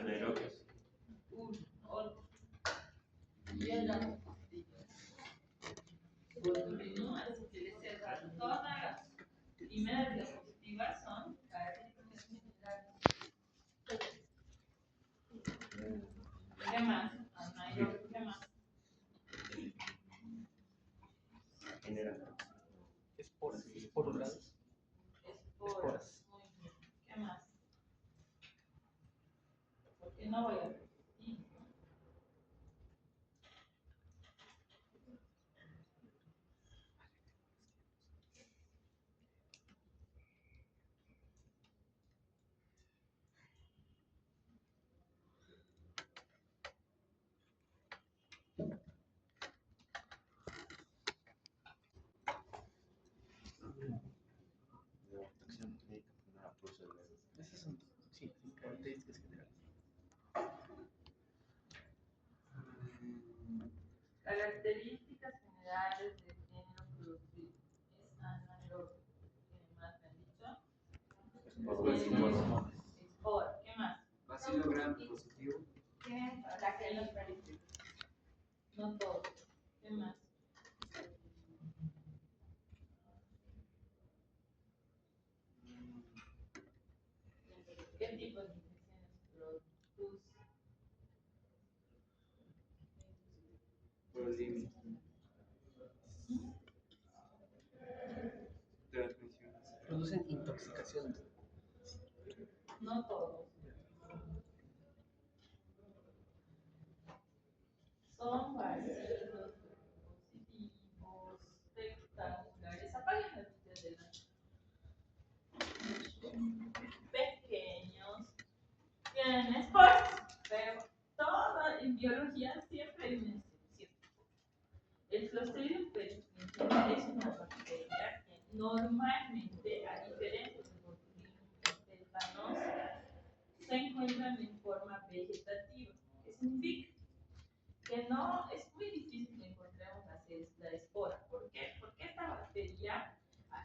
anaerobios. Otro. Ya hablamos de ellos. Botulino, así que le cerrar todas las primeras diapositivas son características generales. ¿Qué más? Anaerobio, ¿qué más? General. Esporas. Esporas. Muy bien. ¿Qué más? Porque no voy a repetir. Esas son, sí, características generales. Características generales del género producido. Es anaerobio. ¿Qué más me han dicho? Espora. ¿Qué más? Bacilo gram positivo. ¿Qué? La que los periféricos. No todo. ¿Qué más? ¿Qué tipo de infecciones produce? Prolimia. Transmisión. Producen intoxicación. No todos. Son bacilos positivos, rectangulares. Apaguen las luces de la pequeños. Tienen esporas, pero todo en biología siempre hay una excepción. El Clostridium perfringens es una bacteria que normalmente, a diferencia del Botulinum tetanosa, se encuentran en forma vegetativa. ¿Qué significa? Que no es muy difícil que encontremos la espora. ¿Por qué? Porque esta bacteria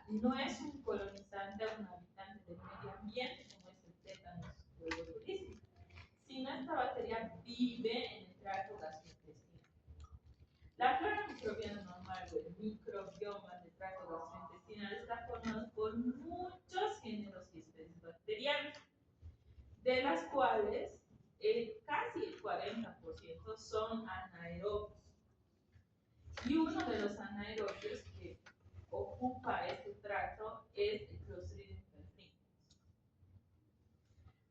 no es un colonizante o un habitante del medio ambiente como es el tétanos o el botulismo, sino esta bacteria vive en el tracto gastrointestinal. La flora microbiana normal o el microbioma del tracto gastrointestinal está formado por muchos géneros y especies bacterianas, de las cuales casi el 40% son anaerobios. Y uno de los anaerobios que ocupa este tracto es el Clostridium perfringens.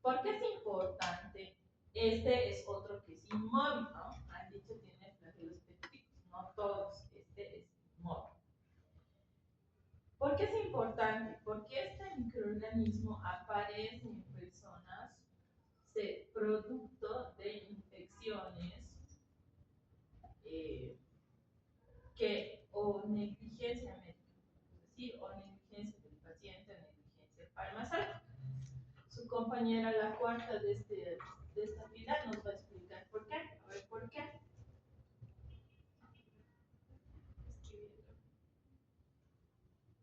¿Por qué es importante? Este es otro que es inmóvil, ¿no? Han dicho que tiene flagelos pectílicos, no todos, este es inmóvil. ¿Por qué es importante? Porque este microorganismo aparece en personas producto de infecciones o negligencia médica, es decir, o negligencia del paciente o negligencia farmacéutica. Su compañera, la cuarta de esta fila, nos va a explicar por qué. A ver, ¿por qué?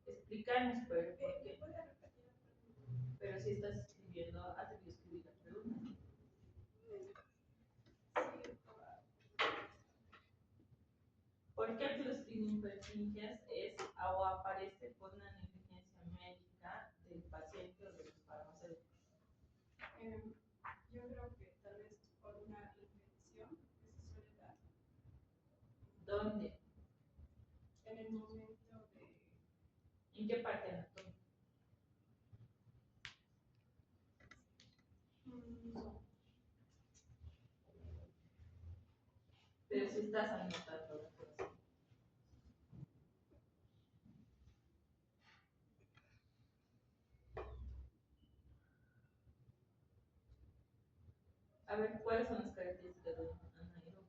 Explícanos, pero ¿por qué? Pero si estás escribiendo, hazte que escribir la pregunta. ¿Por qué el Clostridium perfringens o aparece por una negligencia médica del paciente o de los farmacéuticos? Yo creo que tal vez por una infección que se suele dar. ¿Dónde? En el momento de. ¿En qué parte anatómica? No. Pero si estás anotando la cosa. A ver, ¿cuáles son las características de un anaerobio?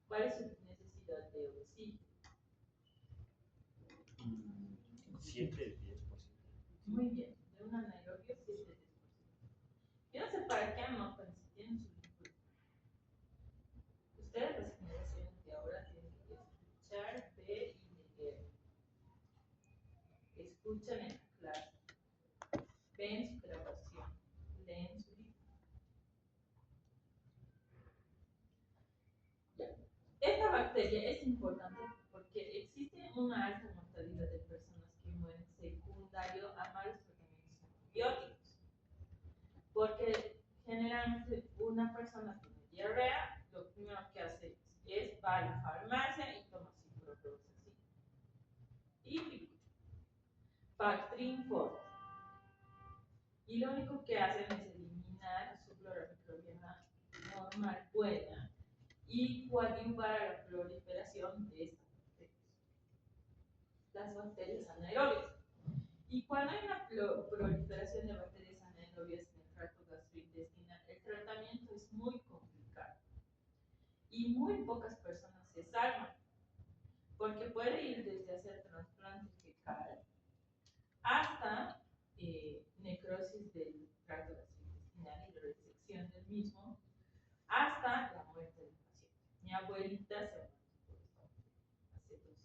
¿Cuál es su necesidad de oxígeno? 7-10%. Muy bien, de un anaerobio 7-10%. Yo no sé para qué anotan si tienen su libro. Ustedes, las generaciones de ahora, tienen que escuchar, ver y leer. escuchan en la clase, ven su grabación, leen su libro. Ya. Esta bacteria es importante porque existe una alta mortalidad de personas que mueren secundario a malos tratamientos antibióticos. Porque generalmente una persona que tiene diarrea, lo primero que hace es va a la farmacia y toma ciprofloxacin. Y Bactrim forte. Y lo único que hacen es eliminar su flora microbiana normal, buena, y coadyuvar a la proliferación de estas bacterias, las bacterias anaerobias. Y cuando hay una proliferación de bacterias anaerobias en el tracto gastrointestinal, el tratamiento es muy complicado y muy pocas personas se salvan, porque puede ir desde hacer trasplante fecal hasta necrosis del tracto gastrointestinal y la resección del mismo, hasta la muerte del paciente. Mi abuelita se murió por esto hace 2 años,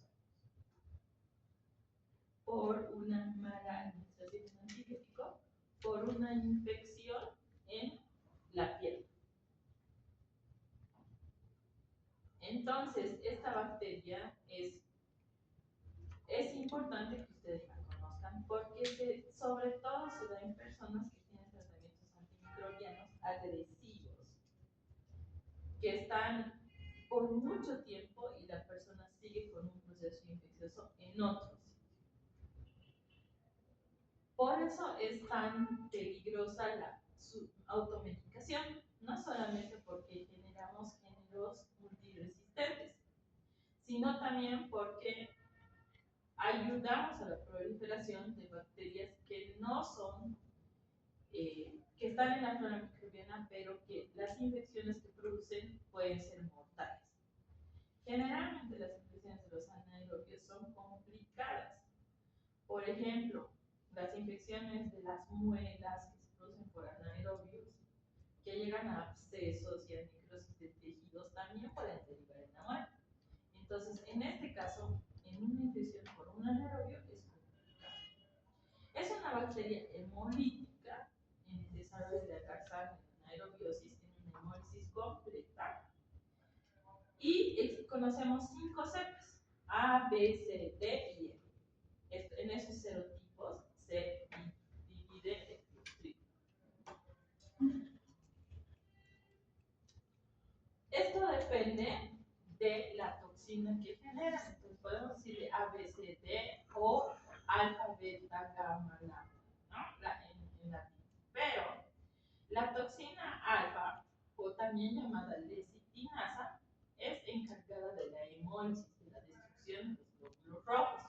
por una mala administración de un antibiótico, por una infección en la piel. Entonces, esta bacteria es importante que ustedes la conozcan porque sobre todo se da en personas que tienen tratamientos antimicrobianos agresivos, que están por mucho tiempo y la persona sigue con un proceso infeccioso en otro sitio. Por eso es tan peligrosa su automedicación, no solamente porque generamos géneros multiresistentes, sino también porque ayudamos a la proliferación de bacterias que no son, que están en la flora microbiana, pero que las infecciones que producen pueden ser mortales. Generalmente las infecciones de los anaerobios son complicadas. Por ejemplo, las infecciones de las muelas que se producen por anaerobios, que llegan a abscesos y a necrosis de tejidos, también pueden derivar en la muerte. Entonces, en este caso, en una infección por un anaerobio es complicado. Es una bacteria hemolítica en el desarrollo de la sangre en anaerobiosis, en una hemólisis completa. Y conocemos 5 cepas: A, B, C, D y E. En esos serotipos se divide el Clostridium. Esto depende de la toxina que genera. Entonces podemos decirle A, B, C, D o alfa, beta, gamma, lambda, ¿no? En latín. Pero la toxina alfa, o también llamada lecitinasa, es encargada de la hemólisis, de la destrucción de los glóbulos rojos.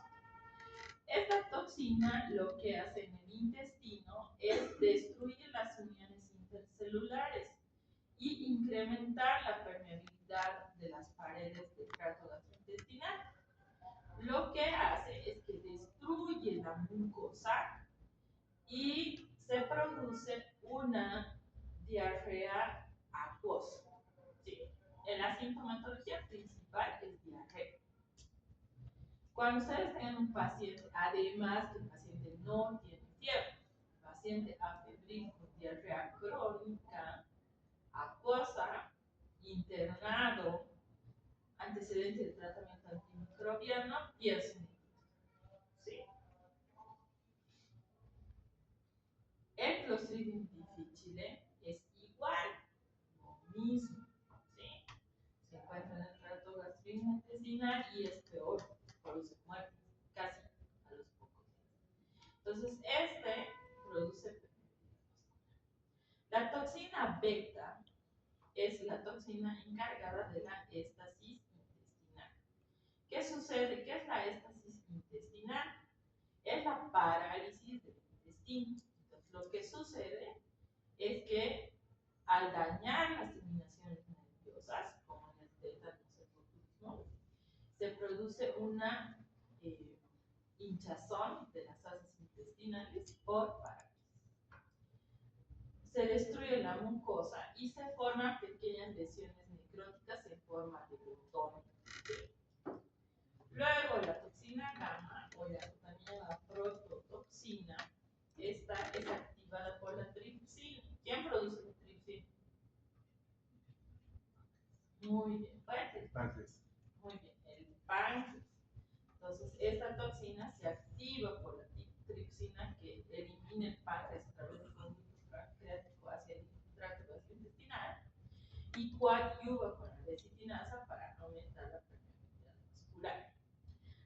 Esta toxina lo que hace en el intestino es destruir las uniones intercelulares y incrementar la permeabilidad de las paredes del tracto gastrointestinal. Lo que hace es que destruye la mucosa y se produce una diarrea acuosa. ¿Sí? La sintomatología principal es diarrea. Cuando ustedes tengan un paciente, además que el paciente no tiene fiebre, paciente afebril con diarrea crónica, acuosa, internado, antecedente de tratamiento antimicrobiano, piensen. ¿Sí? El Clostridium difficile es igual, lo mismo. ¿Sí? Se encuentra en el tracto gastrointestinal y es peor, produce muerte casi a los pocos días. Entonces, este produce. La toxina beta es la toxina encargada de la éstasis intestinal. ¿Qué sucede? ¿Qué es la éstasis intestinal? Es la parálisis del intestino. Entonces, lo que sucede es que al dañar las terminaciones nerviosas, como en el tétanos, se produce una hinchazón de las asas intestinales por parálisis. Se destruye la mucosa y se forman pequeñas lesiones necróticas en forma de botón. Luego la toxina gamma, o la también llamada prototoxina, esta toxina se activa por la tripsina que elimina el páncreas a través del conducto pancreático hacia el tracto gastrointestinal y coadyuva con la lecitinasa para aumentar la permeabilidad vascular.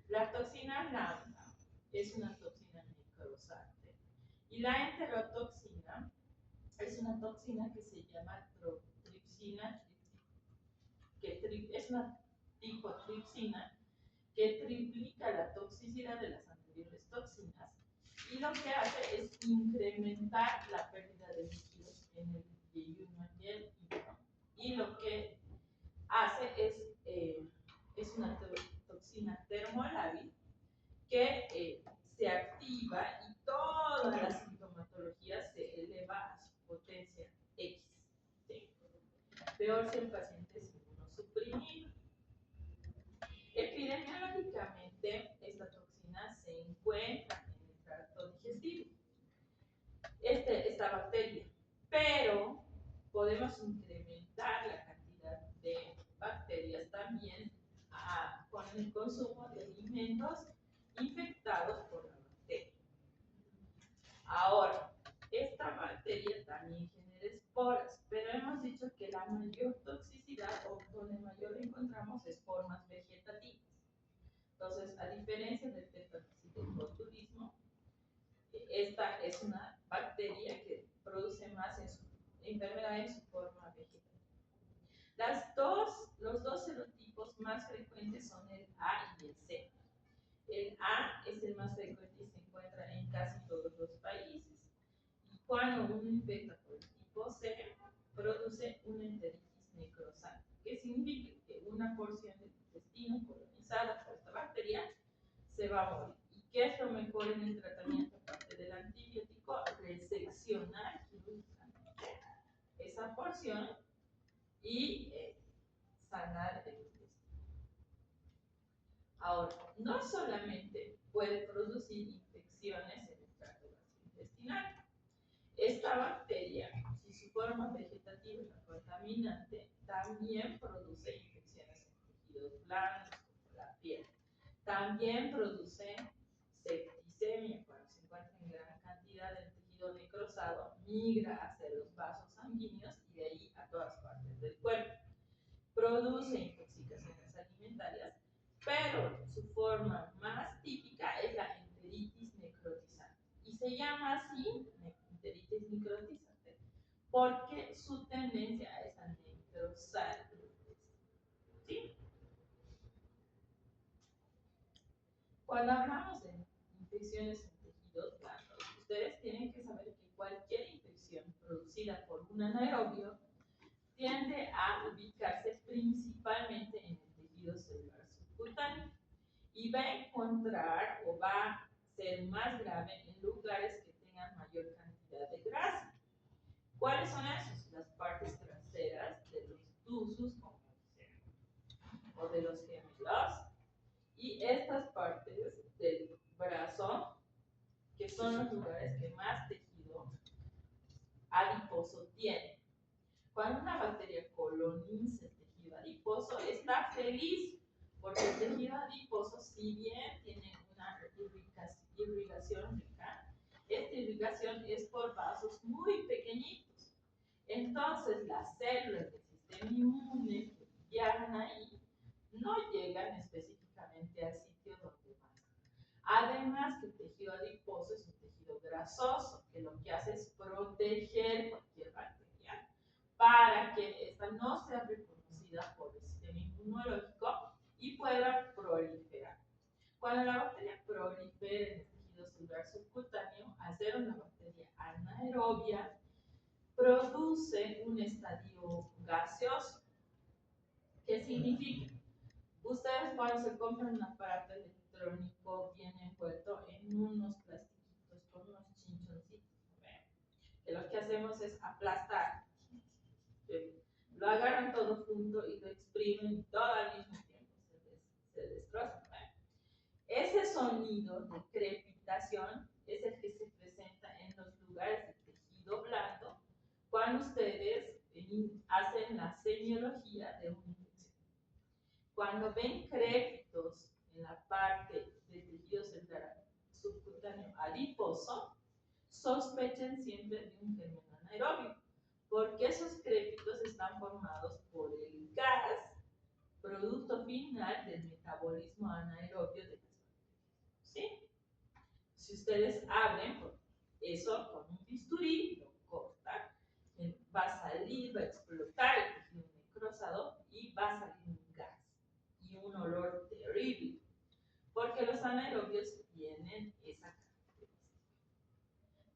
La toxina lambda es una toxina necrosante y la enterotoxina es una toxina que se llama tripsina, es una tipo tripsina que triplica la toxicidad de las anteriores toxinas y lo que hace es incrementar la pérdida de líquidos en el yeyuno y el hígado. Y lo que hace es una toxina termolábil que se activa y toda la sintomatología se eleva a su potencia X. ¿Sí? Peor si el paciente es inmunosuprimido. Epidemiológicamente, esta toxina se encuentra en el tracto digestivo, esta bacteria, pero podemos incrementar la cantidad de bacterias también con el consumo de alimentos infectados por la bacteria. Ahora, esta bacteria también genera esporas, pero hemos dicho que la mayor toxicidad o donde mayor la encontramos es formas vegetativas. Entonces, a diferencia del tétanos y del botulismo, esta es una bacteria que produce más enfermedad en su forma vegetativa. Los dos serotipos más frecuentes son el A y el C. El A es el más frecuente y se encuentra en casi todos los países. Y cuando uno infecta por el tipo C, produce una enteritis necrosante, que significa que una porción del intestino colonizada por esta bacteria se va a morir. ¿Y qué es lo mejor en el tratamiento aparte del antibiótico? Reseccionar quirúrgicamente esa porción y sanar el intestino. Ahora, no solamente puede producir infecciones en el tracto gastrointestinal. Esta bacteria, si su forma vegetativa es la contaminante, también produce infecciones en tejidos blandos, como la piel. También produce septicemia, cuando se encuentra en gran cantidad del tejido necrosado, migra hacia los vasos sanguíneos y de ahí a todas partes del cuerpo. Produce intoxicaciones alimentarias, pero su forma más típica es la enteritis necrotizante. Y se llama así enteritis necrotizante porque su tendencia es a necrosar. ¿Sí? Cuando hablamos de infecciones en tejidos blandos, ustedes tienen que saber que cualquier infección producida por un anaerobio tiende a ubicarse principalmente en el tejido celular subcutáneo y va a encontrar o va a ser más grave en lugares que tengan mayor cantidad de grasa. ¿Cuáles son esos? Las partes traseras de los tusus, como dicen, o de los gemelos, y estas partes del brazo, que son los lugares que más tejido adiposo tienen. Cuando una bacteria coloniza el tejido adiposo, está feliz porque el tejido adiposo, si bien tiene una irrigación rica, esta irrigación es por vasos muy pequeñitos. Entonces, las células del sistema inmune que viajan ahí no llegan específicamente al sitio donde van. Además, que el tejido adiposo es un tejido grasoso, que lo que hace es proteger cualquier bacteria para que esta no sea reconocida por el sistema inmunológico y pueda proliferar. Cuando la bacteria prolifera en el tejido celular subcutáneo, al ser una bacteria anaerobia, produce un estadio gaseoso. ¿Qué significa? Ustedes cuando se compran un aparato electrónico viene envuelto en unos plastiquitos con unos chinchoncitos, ¿ven? Que lo que hacemos es aplastar. Lo agarran todo junto y lo exprimen y todo al mismo tiempo se destroza. ¿Ven? Ese sonido de crepitación es el que se presenta en los lugares de tejido blando cuando ustedes hacen la semiología de una infección. Cuando ven crépitos en la parte de percutáneo adiposo, sospechen siempre de un germen anaerobio, porque esos crépitos están formados por el gas, producto final del metabolismo anaerobio de las bacterias. ¿Sí? Si ustedes abren eso con un bisturí, lo cortan, va a salir, va a explotar el tejido necrosado y va a salir un gas y un olor terrible, porque los anaerobios tienen esa característica.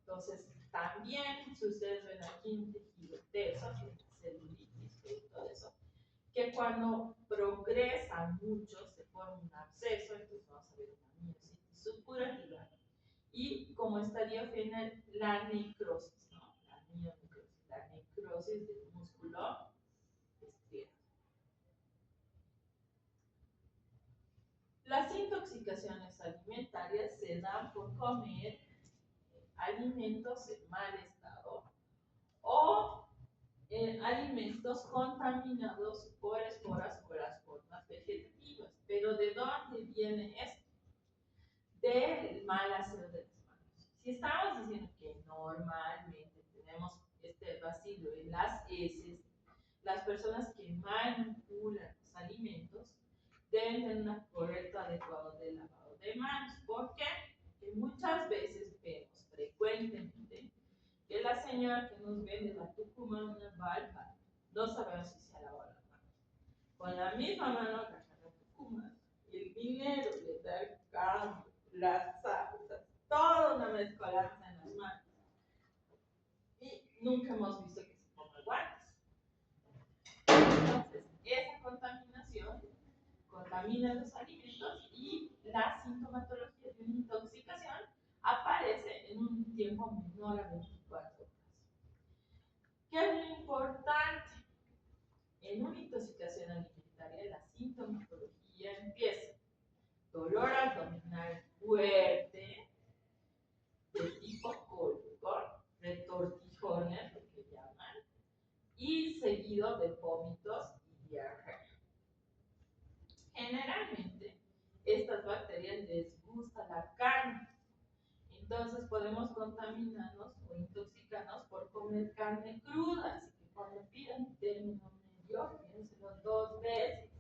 Entonces, también, si ustedes ven aquí un tejido teso, celulitis, todo eso, que cuando progresa mucho se forma un absceso, entonces vamos a ver una miositis supurativa, y como estadio final, la necrosis, ¿no? La mionecrosis, la necrosis del músculo estriado. Las intoxicaciones alimentarias se dan por comer alimentos en mal estado o alimentos contaminados por esporas o las formas vegetativas. Pero ¿de dónde viene esto? Del mal aseo de las manos. Si estamos diciendo que normalmente tenemos este bacilo en las heces, las personas que manipulan los alimentos deben tener un correcto adecuado de lavado de manos. ¿Por qué? Porque muchas veces vemos frecuentemente que la señora que nos vende la Tucumán una balba, no sabemos si se ha lavado las manos. Con la misma mano que la Tucumán, el dinero le da el cambio, las salsas, toda una mezcolanza en las manos. Y nunca hemos visto que se ponga guantes. Entonces, esa contaminación contamina los alimentos y la sintomatología de una intoxicación aparece en un tiempo menor a 24 horas. ¿Qué es lo importante? En una intoxicación alimentaria, la sintomatología empieza dolor abdominal fuerte, de tipo cólico, retortijones, lo que llaman, y seguido de vómitos y diarrea. Generalmente, estas bacterias les gusta la carne, entonces podemos contaminarnos o intoxicarnos por comer carne cruda, así que cuando pidan término medio, piénselo 2 veces.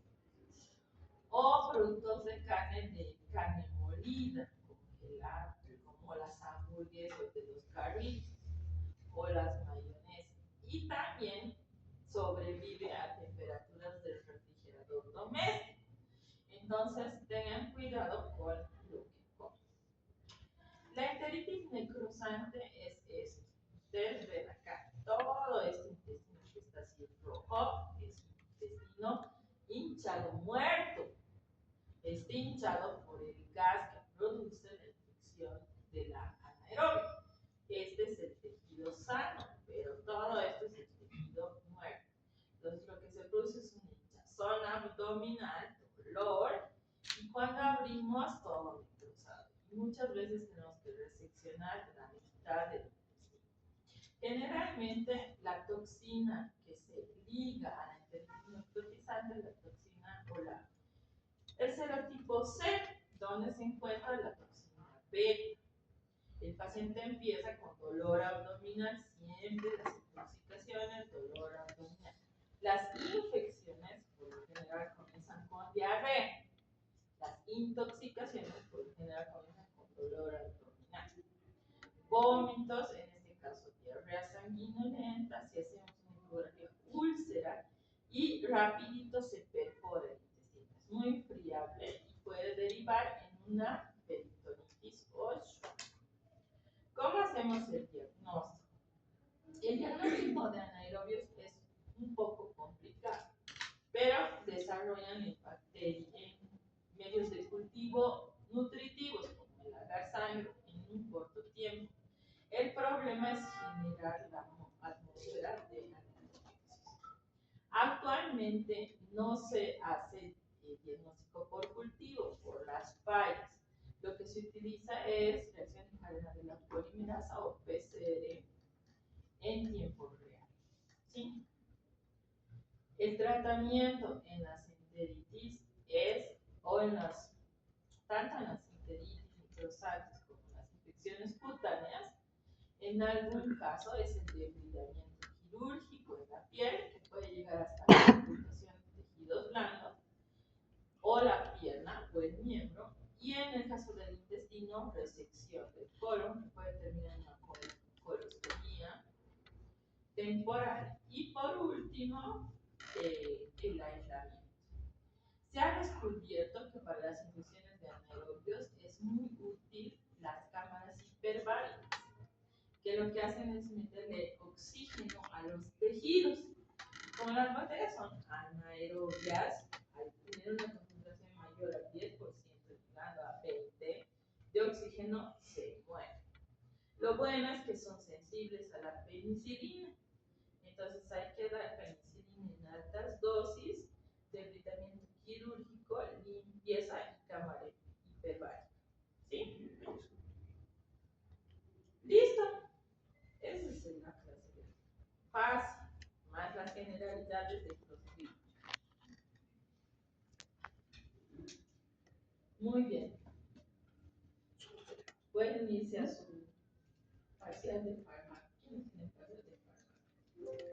O productos de carne molida, congelada, como las hamburguesas de los carritos o las mayonesas. Y también sobrevive a temperaturas del refrigerador doméstico. Entonces tengan cuidado con lo que comen. La enteritis necrosante es esto. Ustedes ven acá, todo este intestino que está así rojo es un intestino hinchado, muerto. Está hinchado por el gas que produce la infección de la anaerobia. Este es el tejido sano, pero todo esto es el tejido muerto. Entonces lo que se produce es una hinchazón abdominal, dolor, y cuando abrimos todo necrosado. Y muchas veces tenemos que reseccionar la mitad del intestino. Generalmente la toxina que se liga a la enteritis necrotizante es la toxina o el serotipo C, donde se encuentra la toxina beta. El paciente empieza con dolor abdominal, siempre las intoxicaciones, dolor abdominal. Las infecciones, por lo general, comienzan con diarrea. Las intoxicaciones, por lo general, comienzan con dolor abdominal. Vómitos, en este caso, diarrea sanguinolenta, si hacemos una ecografía, úlcera, y rapidito se perfora el intestino. Es muy friable y puede derivar en una peritonitis o shock. ¿Cómo hacemos el diagnóstico? El diagnóstico de anaerobios es un poco complicado, pero desarrollan en medios de cultivo nutritivos, como el agar sangre, en un corto tiempo. El problema es generar la atmósfera de anaerobiosis. Actualmente no se hace diagnóstico por cultivo, por las fallas. Lo que se utiliza es reacción en cadena de la polimerasa o PCR en tiempo real. ¿Sí? El tratamiento en las enteritis es, o en las, tanto en las enteritis necrosantes como en las infecciones cutáneas. En algún caso es el debridamiento quirúrgico en la piel, que puede llegar hasta la amputación de tejidos blandos, o la pierna o el miembro. Y en el caso del intestino, resección del colon, que puede terminar en una colostomía temporal. Y por último, el aislamiento. Se ha descubierto que para las infecciones de anaerobios es muy útil las cámaras hiperbáricas, que lo que hacen es meterle oxígeno a los tejidos. Como las bacterias son anaerobias, al tener una concentración mayor a 10%, llegando a 20%, de oxígeno se mueren. Lo bueno es que son sensibles a la penicilina. Entonces hay que dar penicilina en altas dosis, debridamiento quirúrgico, limpieza y cámara hiperbárica. ¿Sí? Listo. Esa es la clase de fácil, más las generalidades de los virus. Muy bien. Pueden irse a su parcial de